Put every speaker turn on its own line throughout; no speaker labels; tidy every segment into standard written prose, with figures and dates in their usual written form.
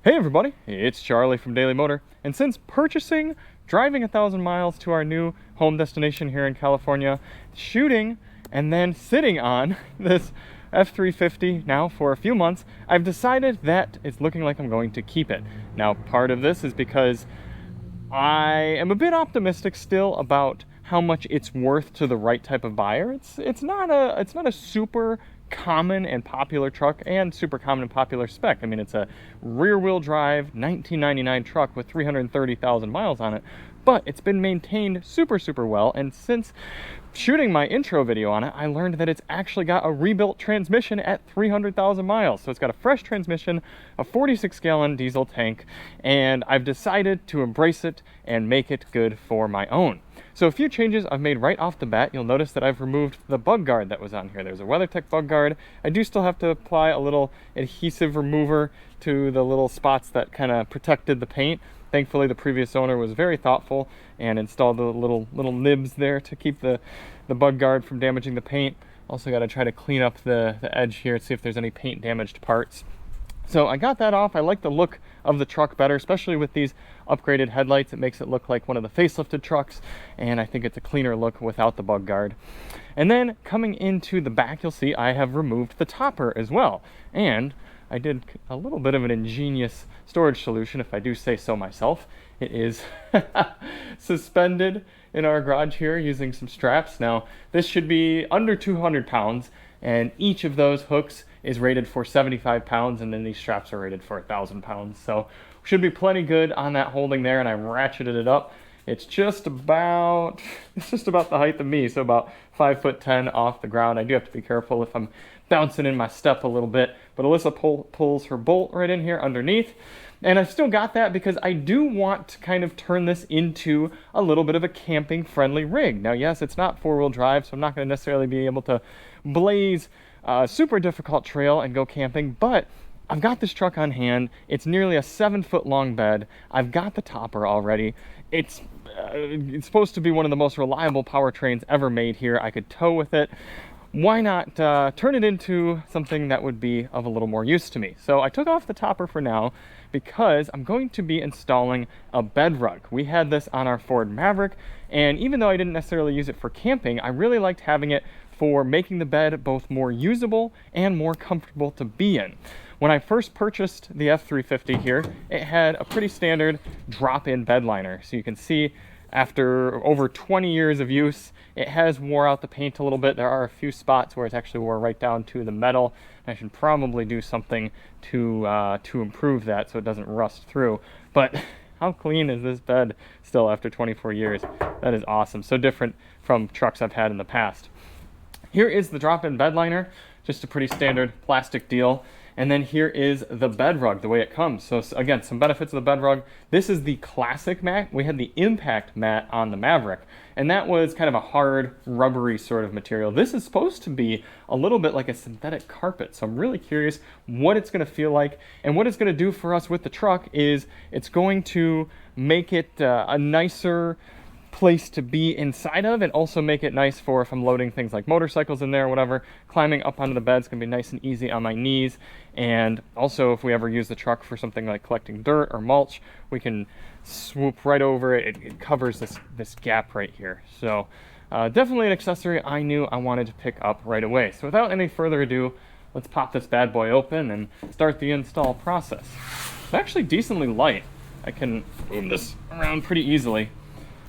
Hey everybody, it's Charlie from Daily Motor, and since driving 1,000 miles to our new home destination here in California, shooting, and then sitting on this F350 now for a few months, I've decided that it's looking like I'm going to keep it. Now, part of this is because I am a bit optimistic still about how much it's worth to the right type of buyer. It's not a super common and popular truck and super common and popular spec. I mean, it's a rear-wheel drive 1999 truck with 330,000 miles on it, but it's been maintained super well. And since shooting my intro video on it, I learned that it's actually got a rebuilt transmission at 300,000 miles. So it's got a fresh transmission, a 46-gallon diesel tank, and I've decided to embrace it and make it good for my own. So a few changes I've made right off the bat. You'll notice that I've removed the bug guard that was on here. There's a WeatherTech bug guard. I do still have to apply a little adhesive remover to the little spots that kind of protected the paint. Thankfully, the previous owner was very thoughtful and installed the little nibs there to keep the bug guard from damaging the paint. Also got to try to clean up the edge here, see if there's any paint damaged parts. So I got that off. I like the look of the truck better, especially with these upgraded headlights. It makes it look like one of the facelifted trucks, and I think it's a cleaner look without the bug guard. And then coming into the back, you'll see I have removed the topper as well. And I did a little bit of an ingenious storage solution, if I do say so myself. It is suspended in our garage here using some straps. Now, this should be under 200 pounds, and each of those hooks is rated for 75 pounds, and then these straps are rated for 1,000 pounds. So should be plenty good on that holding there, and I ratcheted it up. It's just about the height of me, so about 5'10" off the ground. I do have to be careful if I'm bouncing in my step a little bit, but Alyssa pulls her bolt right in here underneath. And I've still got that because I do want to kind of turn this into a little bit of a camping friendly rig. Now, yes, it's not four-wheel drive, so I'm not going to necessarily be able to blaze a super difficult trail and go camping, but I've got this truck on hand. It's nearly a 7-foot long bed. I've got the topper already. It's supposed to be one of the most reliable powertrains ever made here. I could tow with it. Why not turn it into something that would be of a little more use to me? So I took off the topper for now because I'm going to be installing a BedRug. We had this on our Ford Maverick, and even though I didn't necessarily use it for camping, I really liked having it for making the bed both more usable and more comfortable to be in. When I first purchased the F350 here, it had a pretty standard drop-in Bedliner. So you can see after over 20 years of use, it has wore out the paint a little bit. There are a few spots where it's actually wore right down to the metal. I should probably do something to improve that so it doesn't rust through. But how clean is this bed still after 24 years? That is awesome. So different from trucks I've had in the past. Here is the drop-in Bedliner, just a pretty standard plastic deal. And then here is the BedRug, the way it comes. So again, some benefits of the BedRug. This is the classic mat. We had the impact mat on the Maverick, and that was kind of a hard, rubbery sort of material. This is supposed to be a little bit like a synthetic carpet. So I'm really curious what it's gonna feel like. And what it's gonna do for us with the truck is it's going to make it a nicer place to be inside of, and also make it nice for if I'm loading things like motorcycles in there or whatever. Climbing up onto the bed is going to be nice and easy on my knees. And also if we ever use the truck for something like collecting dirt or mulch, we can swoop right over it. It covers this gap right here. So definitely an accessory I knew I wanted to pick up right away. So without any further ado, let's pop this bad boy open and start the install process. It's actually decently light. I can move this around pretty easily.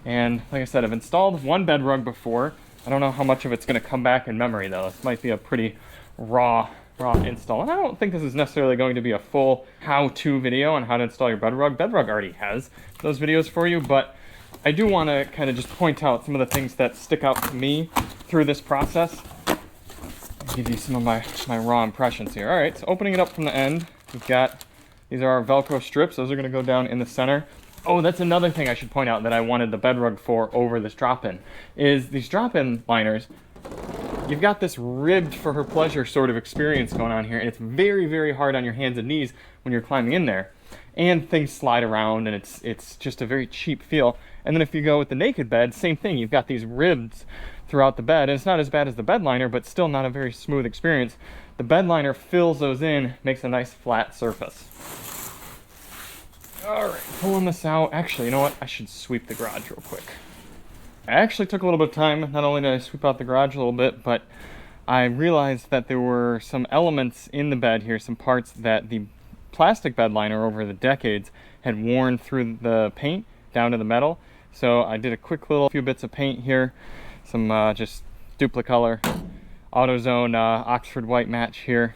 And like I said, I've installed one BedRug before. I don't know how much of it's going to come back in memory though. This might be a pretty raw install. And I don't think this is necessarily going to be a full how-to video on how to install your BedRug. BedRug already has those videos for you, but I do want to kind of just point out some of the things that stick out to me through this process. I'll give you some of my raw impressions here. All right, so opening it up from the end, we've got, these are our Velcro strips. Those are going to go down in the center. Oh, that's another thing I should point out that I wanted the BedRug for over this drop-in, is these drop-in liners. You've got this ribbed for her pleasure sort of experience going on here, and it's very, very hard on your hands and knees when you're climbing in there. And things slide around, and it's just a very cheap feel. And then if you go with the naked bed, same thing. You've got these ribs throughout the bed, and it's not as bad as the Bedliner, but still not a very smooth experience. The Bedliner fills those in, makes a nice flat surface. All right, pulling this out. Actually, you know what? I should sweep the garage real quick. I actually took a little bit of time. Not only did I sweep out the garage a little bit, but I realized that there were some elements in the bed here, some parts that the plastic bed liner over the decades had worn through the paint down to the metal. So I did a quick little few bits of paint here, some just Duplicolor, AutoZone Oxford white match here.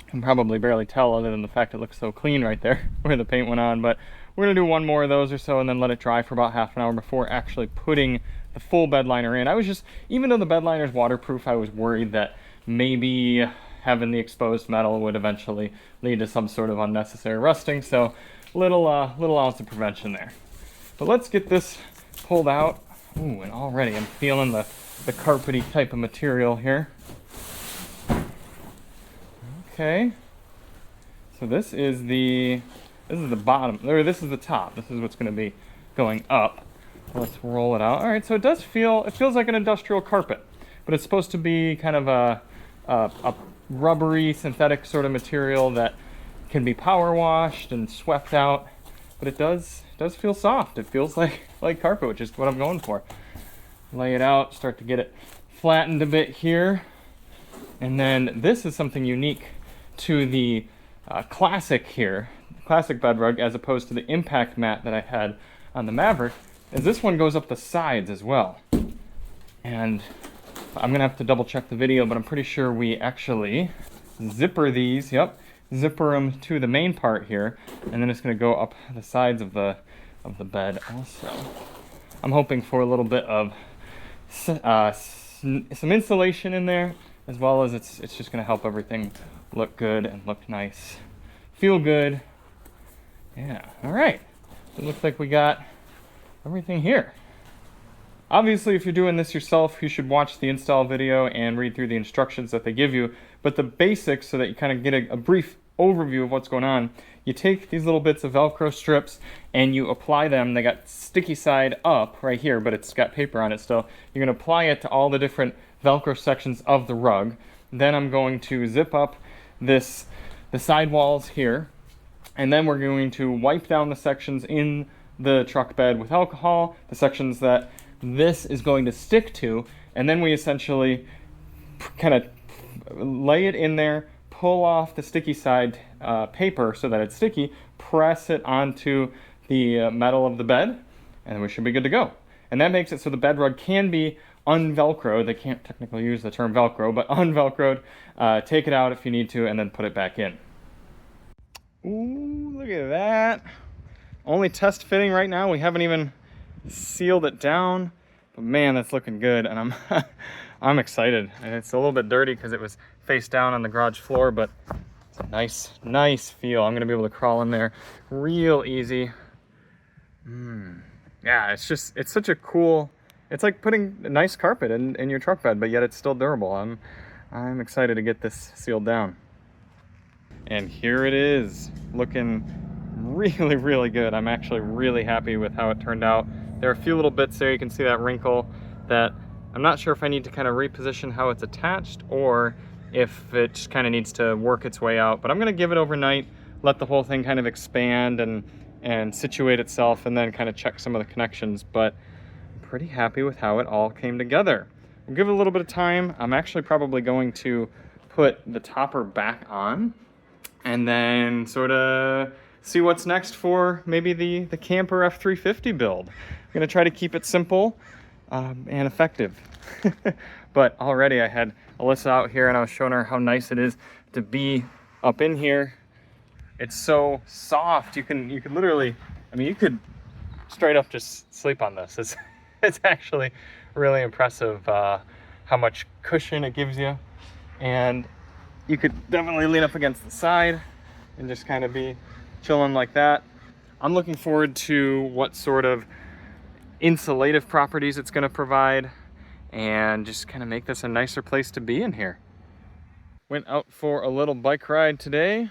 You can probably barely tell other than the fact it looks so clean right there where the paint went on, but we're gonna do one more of those or so and then let it dry for about half an hour before actually putting the full bed liner in. I was just, even though the bed liner is waterproof, I was worried that maybe having the exposed metal would eventually lead to some sort of unnecessary rusting, so little ounce of prevention there. But let's get this pulled out. Ooh, and already I'm feeling the carpety type of material here. Okay, so this is the bottom, or this is the top. This is what's going to be going up. Let's roll it out. All right, so it feels like an industrial carpet, but it's supposed to be kind of a rubbery synthetic sort of material that can be power washed and swept out, but it does feel soft. It feels like carpet, which is what I'm going for. Lay it out, start to get it flattened a bit here, and then this is something unique to the classic BedRug, as opposed to the impact mat that I had on the Maverick, is this one goes up the sides as well. And I'm gonna have to double check the video, but I'm pretty sure we actually zipper these, zipper them to the main part here, and then it's gonna go up the sides of the bed also. I'm hoping for a little bit of some insulation in there, as well as it's just gonna help everything look good and look nice, feel good. Yeah, all right. It looks like we got everything here. Obviously, if you're doing this yourself, you should watch the install video and read through the instructions that they give you. But the basics, so that you kind of get a brief overview of what's going on, you take these little bits of Velcro strips and you apply them. They got sticky side up right here, but it's got paper on it still. You're going to apply it to all the different Velcro sections of the rug. Then I'm going to zip up the side walls here, and then we're going to wipe down the sections in the truck bed with alcohol, the sections that this is going to stick to, and then we essentially kind of lay it in there, pull off the sticky side paper so that it's sticky, press it onto the metal of the bed, and we should be good to go. And that makes it so the BedRug can be unvelcroed. They can't technically use the term Velcro, but unvelcroed. Take it out if you need to, and then put it back in. Ooh, look at that. Only test fitting right now. We haven't even sealed it down, but man, that's looking good, and I'm excited. And it's a little bit dirty because it was face down on the garage floor, but it's a nice feel. I'm gonna be able to crawl in there real easy. Yeah, it's such a cool, it's like putting a nice carpet in your truck bed, but yet it's still durable. I'm excited to get this sealed down. And here it is, looking really, really good. I'm actually really happy with how it turned out. There are a few little bits there. You can see that wrinkle that I'm not sure if I need to kind of reposition how it's attached or if it just kind of needs to work its way out. But I'm going to give it overnight, let the whole thing kind of expand and situate itself, and then kind of check some of the connections. But I'm pretty happy with how it all came together. We'll give it a little bit of time. I'm actually probably going to put the topper back on and then sort of see what's next for maybe the camper F350 build. I'm gonna try to keep it simple and effective. But already I had Alyssa out here and I was showing her how nice it is to be up in here. It's so soft. You can literally, I mean, you could straight up just sleep on this. It's actually really impressive how much cushion it gives you. And you could definitely lean up against the side and just kind of be chilling like that. I'm looking forward to what sort of insulative properties it's going to provide and just kind of make this a nicer place to be in here. Went out for a little bike ride today.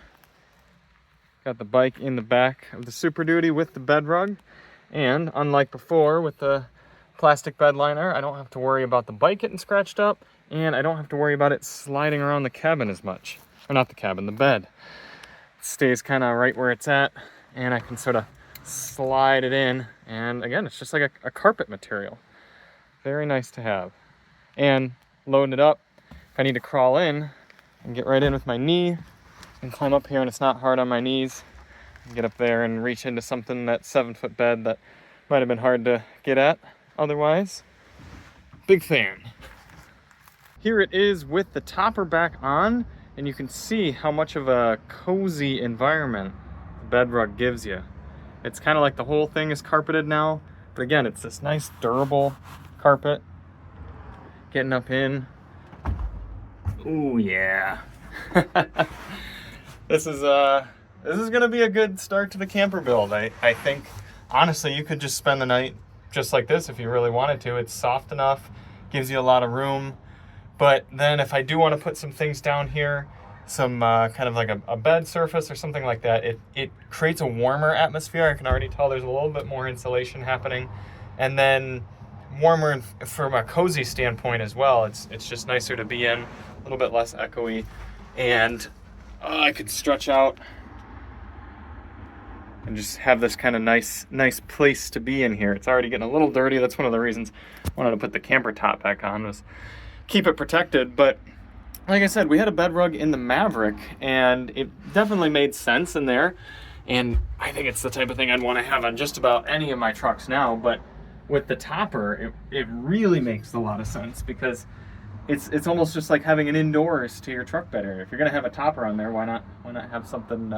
Got the bike in the back of the Superduty with the BedRug, and unlike before with the plastic bed liner, I don't have to worry about the bike getting scratched up, and I don't have to worry about it sliding around the cabin as much. Or not the cabin, the bed. It stays kind of right where it's at, and I can sort of slide it in, and again, it's just like a carpet material. Very nice to have. And loading it up, if I need to crawl in and get right in with my knee and climb up here and it's not hard on my knees, get up there and reach into something, that 7-foot bed that might have been hard to get at otherwise. Big fan. Here it is with the topper back on, and you can see how much of a cozy environment the BedRug gives you. It's kind of like the whole thing is carpeted now, but again, it's this nice durable carpet. Getting up in. Ooh, yeah. This is gonna be a good start to the camper build. I think, honestly, you could just spend the night just like this if you really wanted to. It's soft enough, gives you a lot of room. But then if I do want to put some things down here, some kind of like a bed surface or something like that, it creates a warmer atmosphere. I can already tell there's a little bit more insulation happening. And then warmer from a cozy standpoint as well. It's just nicer to be in, a little bit less echoey. And I could stretch out and just have this kind of nice place to be in here. It's already getting a little dirty. That's one of the reasons I wanted to put the camper top back on, was keep it protected. But like I said, we had a BedRug in the Maverick, and it definitely made sense in there. And I think it's the type of thing I'd want to have on just about any of my trucks now. But with the topper, it really makes a lot of sense, because it's almost just like having an indoors to your truck bed area. If you're gonna have a topper on there, why not have something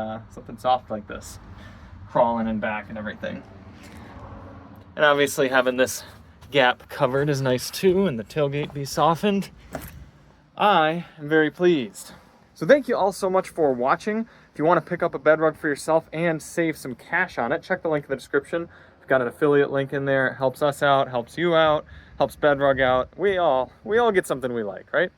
soft like this, crawling in back and everything. And obviously having this gap covered is nice too, and the tailgate be softened. I am very pleased. So thank you all so much for watching. If you want to pick up a BedRug for yourself and save some cash on it, check the link in the description. We've got an affiliate link in there. It helps us out, helps you out, helps BedRug out. We all get something we like, right?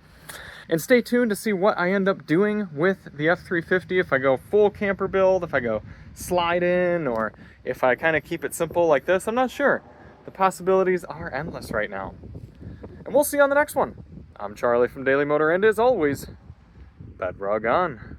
And stay tuned to see what I end up doing with the F350, if I go full camper build, if I go slide in, or if I kind of keep it simple like this. I'm not sure. The possibilities are endless right now. And we'll see you on the next one. I'm Charlie from Daily Motor, and as always, BedRug on.